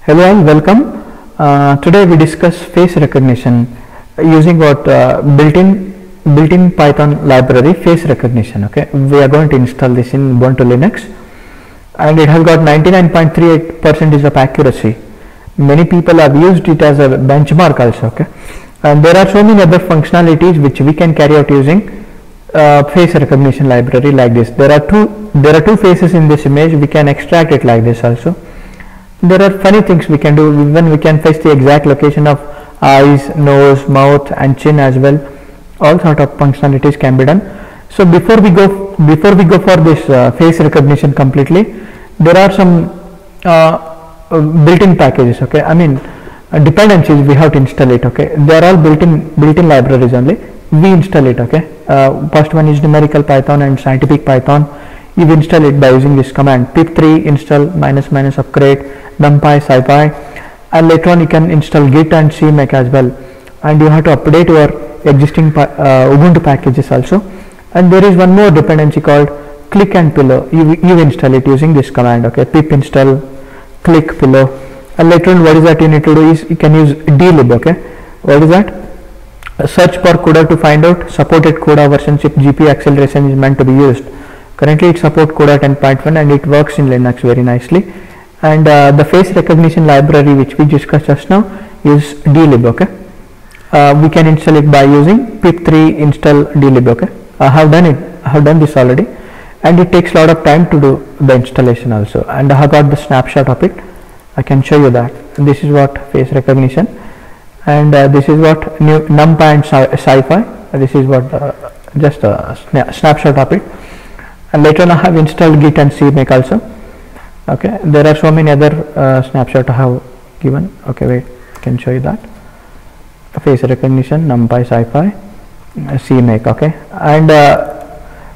Hello and welcome. Today we discuss face recognition using what built-in Python library face recognition. Okay, we are going to install this in Ubuntu Linux, and it has got 99.38% of accuracy. Many people have used it as a benchmark also. Okay, and there are so many other functionalities which we can carry out using face recognition library like this. There are two faces in this image. We can extract it like this also. There are funny things we can do. Even we can fetch the exact location of eyes, nose, mouth and chin as well. All sort of functionalities can be done. So before we go for this face recognition completely, there are some built-in packages. Okay, I mean dependencies we have to install it. Okay, they are all built-in libraries only. We install it. Okay, first one is numerical Python and scientific Python. You install it by using this command pip3 install -- upgrade numpy scipy, and later on you can install git and cmake as well, and you have to update your existing Ubuntu packages also. And there is one more dependency called click and pillow. You install it using this command. Okay, pip install click pillow, and later on what is that you need to do is you can use dlib. Okay, what is that? Search for CUDA to find out supported CUDA versions if GPU acceleration is meant to be used. Currently it supports CUDA 10.1 and it works in Linux very nicely. And the face recognition library which we discussed just now is dlib. Okay, we can install it by using pip3 install dlib. Okay, I have done this already, and it takes a lot of time to do the installation also, and I have got the snapshot of it. I can show you that. This is what face recognition, and this is what numpy and scipy. This is what just a snapshot of it. And later on I have installed git and cmake also. Okay, there are so many other snapshot I have given. Okay, wait, I can show you that. Face recognition, numpy, scipy, cmake. Okay, and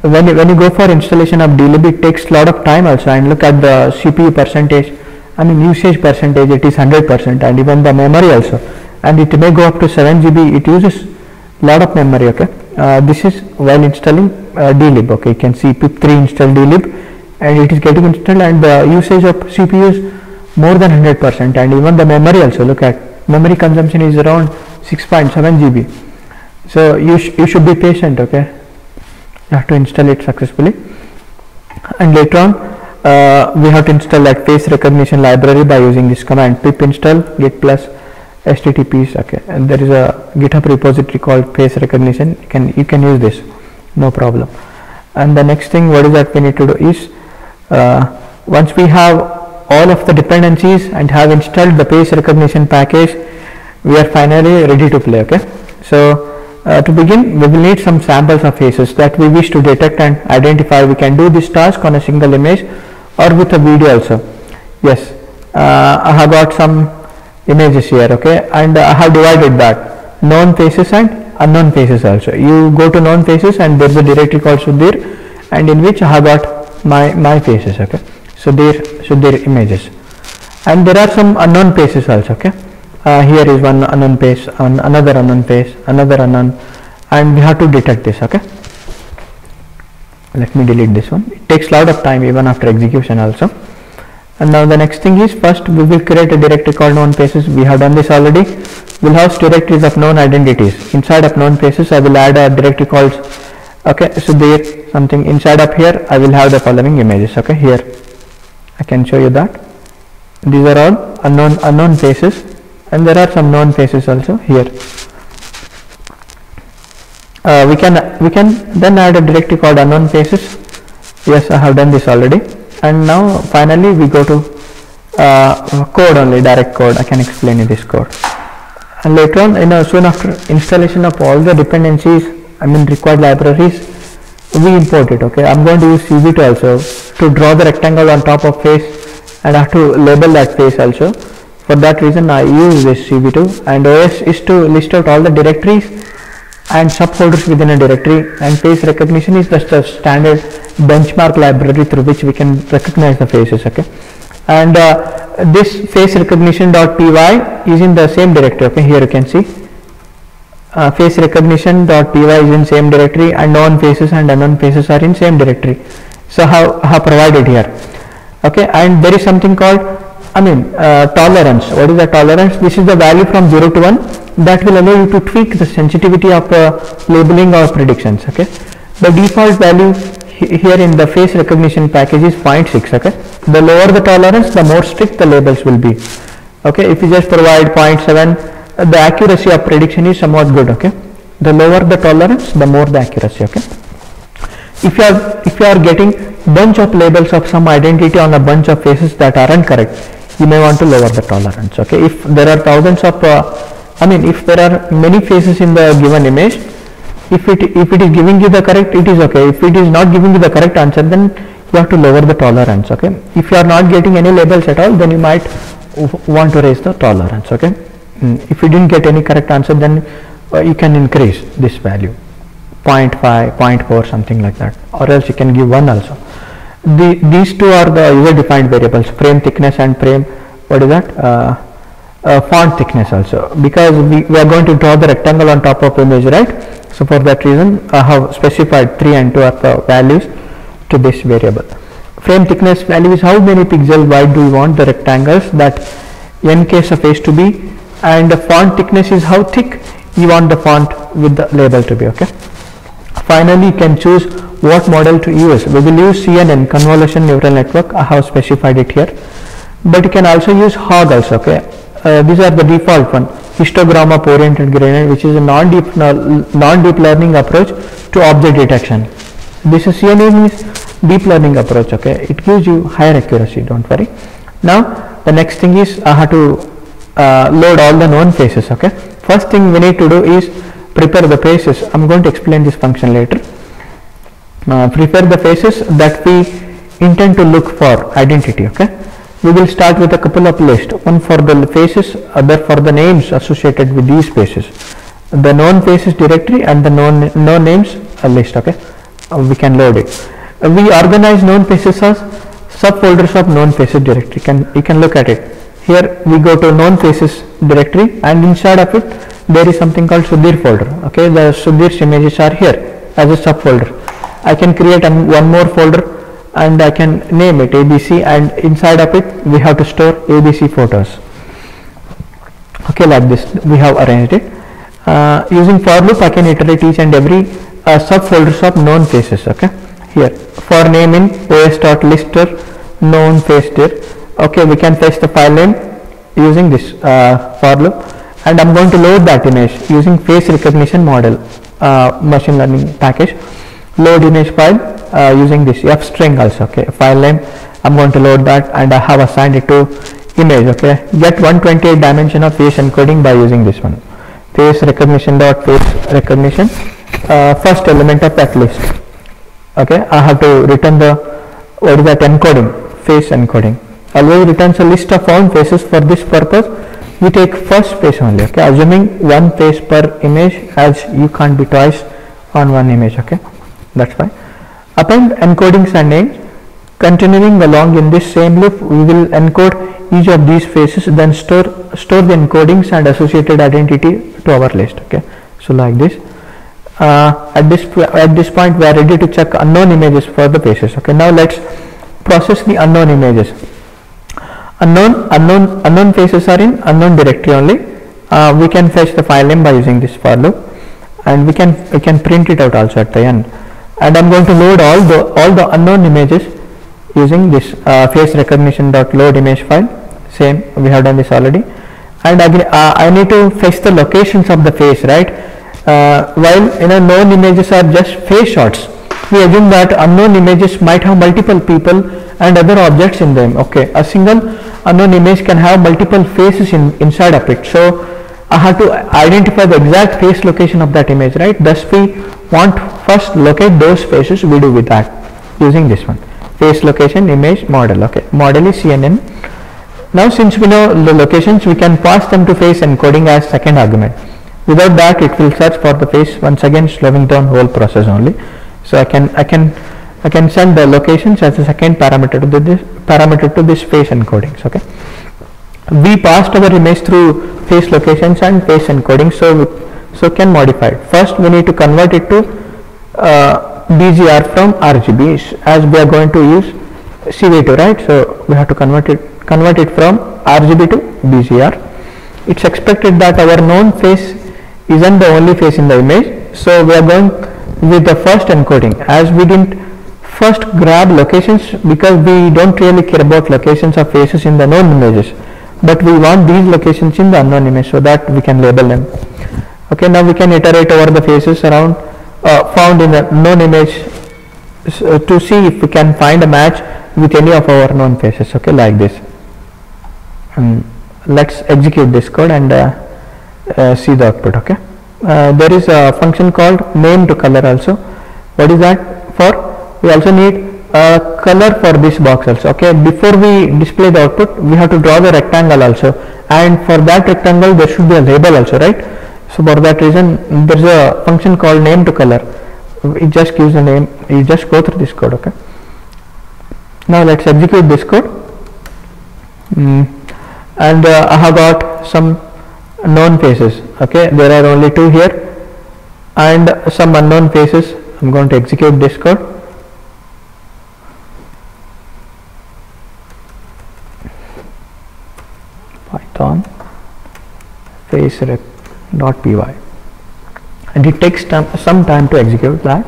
when you go for installation of dlib, it takes a lot of time also. And look at the CPU percentage, I mean usage percentage, it is 100%, and even the memory also, and it may go up to 7 GB. It uses a lot of memory. Okay, this is while installing dlib. Okay, you can see pip3 install dlib, and it is getting installed, and the usage of CPU is more than 100%, and even the memory also. Look at memory consumption is around 6.7 GB. So you should be patient. Okay, you have to install it successfully, and later on we have to install that face recognition library by using this command pip install git plus https. Okay, and there is a GitHub repository called face recognition. You can use this, no problem. And the next thing what is that we need to do is once we have all of the dependencies and have installed the face recognition package, we are finally ready to play. Okay, so to begin we will need some samples of faces that we wish to detect and identify. We can do this task on a single image or with a video also. Yes, I have got some images here. Okay, and I have divided that known faces and unknown faces also. You go to known faces and there is a directory called Sudhir, and in which I have got my faces. Okay, so there images, and there are some unknown faces also. Okay, here is one unknown face, another unknown face, another unknown, and we have to detect this. Okay, let me delete this one. It takes a lot of time even after execution also. And now the next thing is, first we will create a directory called known faces. We have done this already. We'll host directories of known identities. Inside of known faces I will add a directory called, okay, so there something inside up here I will have the following images. Okay, here I can show you that these are all unknown faces, and there are some known faces also here. We can then add a directory called unknown faces. Yes, I have done this already. And now finally we go to code only, direct code. I can explain in this code, and later on, soon after installation of all the dependencies, I mean required libraries, we import it. Okay, I'm going to use cv2 also to draw the rectangle on top of face, and I have to label that face also. For that reason I use this cv2, and OS is to list out all the directories and subfolders within a directory, and face recognition is just a standard benchmark library through which we can recognize the faces. Okay, and this face recognition.py is in the same directory. Okay, here you can see face recognition.py is in same directory, and known faces and unknown faces are in same directory. So I have provided here. Okay, and there is something called tolerance. What is the tolerance? This is the value from 0 to 1 that will allow you to tweak the sensitivity of labeling or predictions. Okay, the default value here in the face recognition package is 0.6. Okay, the lower the tolerance, the more strict the labels will be. Okay, if you just provide 0.7, the accuracy of prediction is somewhat good. Okay, the lower the tolerance, the more the accuracy. Okay, if you are getting bunch of labels of some identity on a bunch of faces that aren't correct, you may want to lower the tolerance. Okay, if there are thousands of if there are many faces in the given image, if it is giving you the correct, it is okay. If it is not giving you the correct answer, then you have to lower the tolerance. Okay, if you are not getting any labels at all, then you might want to raise the tolerance. Okay, if you didn't get any correct answer, then you can increase this value 0.5, 0.4, something like that, or else you can give 1 also. These two are the user defined variables, frame thickness and frame, what is that, font thickness also, because we are going to draw the rectangle on top of image, right? So for that reason I have specified 3 and 2 are the values to this variable. Frame thickness value is how many pixels wide do you want the rectangles that n-k surface to be, and the font thickness is how thick you want the font with the label to be. Okay, finally you can choose what model to use. We will use CNN, convolution neural network. I have specified it here, but you can also use HOG also. Okay, these are the default one, histogram of oriented gradient, which is a non-deep learning approach to object detection. This is CNN is deep learning approach. Okay, it gives you higher accuracy, don't worry. Now the next thing is I have to load all the known faces. Okay, first thing we need to do is prepare the faces. I'm going to explain this function later. Prepare the faces that we intend to look for identity. Okay, we will start with a couple of lists, one for the faces, other for the names associated with these faces, the known faces directory and the known names list. Okay, we can load it. We organize known faces as subfolders of known faces directory. You can look at it here. We go to known faces directory, and inside of it there is something called Sudhir folder. Okay, the Sudhir's images are here as a subfolder. I can create one more folder and I can name it ABC, and inside of it we have to store ABC photos. Okay, like this we have arranged it. Using for loop I can iterate each and every subfolders of known faces. Okay, here for name in os.lister known face dir. Okay, we can fetch the file name using this for loop, and I'm going to load that image using face recognition model machine learning package. Load image file using this f string also. Okay, file name, I'm going to load that, and I have assigned it to image. Okay, get 128 dimension of face encoding by using this one, face recognition dot face recognition, first element of that list. Okay, I have to return the, what is that, encoding, face encoding. Always returns a list of found faces. For this purpose we take first face only. Okay, assuming one face per image, as you can't be twice on one image. Okay, that's why. Append encodings and names. Continuing along in this same loop, we will encode each of these faces, then store the encodings and associated identity to our list. Okay, so like this. At this point we are ready to check unknown images for the faces. Okay, now let's process the unknown images. Unknown faces are in unknown directory only. We can fetch the file name by using this for loop, and we can print it out also at the end. And I'm going to load all the unknown images using this face recognition dot load image file. Same, we have done this already. And again I need to fetch the locations of the face, right? While known images are just face shots, we assume that unknown images might have multiple people and other objects in them. Okay, a single unknown image can have multiple faces inside of it, so I have to identify the exact face location of that image, right? Thus we want first locate those faces. We do with that using this one, face location image model. Okay, model is CNN. Now since we know the locations, we can pass them to face encoding as second argument. Without that it will search for the face, once again slowing down whole process only. So I can send the locations as a second parameter to this face encodings. Okay, we passed our image through face locations and face encoding, so can modify it. First we need to convert it to BGR from RGB, as we are going to use CV2, right? So we have to convert convert it from RGB to BCR. It's expected that our known face isn't the only face in the image, so we are going with the first encoding, as we didn't first grab locations because we don't really care about locations of faces in the known images, but we want these locations in the unknown image so that we can label them. Okay, now we can iterate over the faces around found in the known image to see if we can find a match with any of our known faces. Okay, like this. Let's execute this code and see the output. Okay, there is a function called name to color also. What is that for? We also need a color for this box also. Okay, before we display the output, we have to draw the rectangle also, and for that rectangle there should be a label also, right? So for that reason there is a function called name to color. It just gives a name. You just go through this code. Okay, now let's execute this code. And I have got some known faces. Okay, there are only 2 here and some unknown faces. I'm going to execute this code. Python facerec.py, and it takes some time to execute that.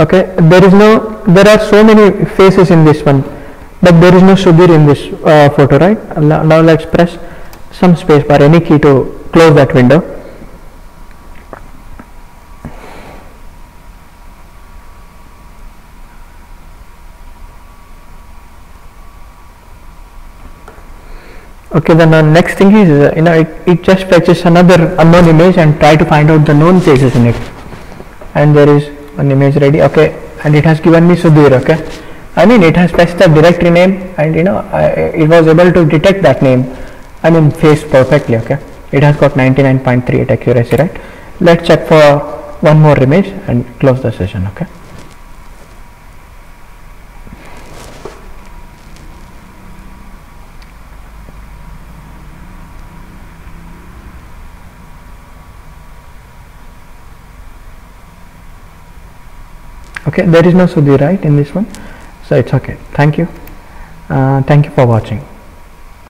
Okay, there are so many faces in this one, but there is no Sudhir in this photo, right? Now let's press some space bar, any key, to close that window. Okay, then the next thing is, it just fetches another unknown image and try to find out the known faces in it, and there is an image ready. Okay, and it has given me Sudhir. Okay, I mean, it has fetched the directory name, and it was able to detect that name, face perfectly. Okay, it has got 99.38 accuracy, right? Let's check for one more image and close the session. Okay, okay, there is no Sudhir, right, in this one, so it's okay. Thank you for watching.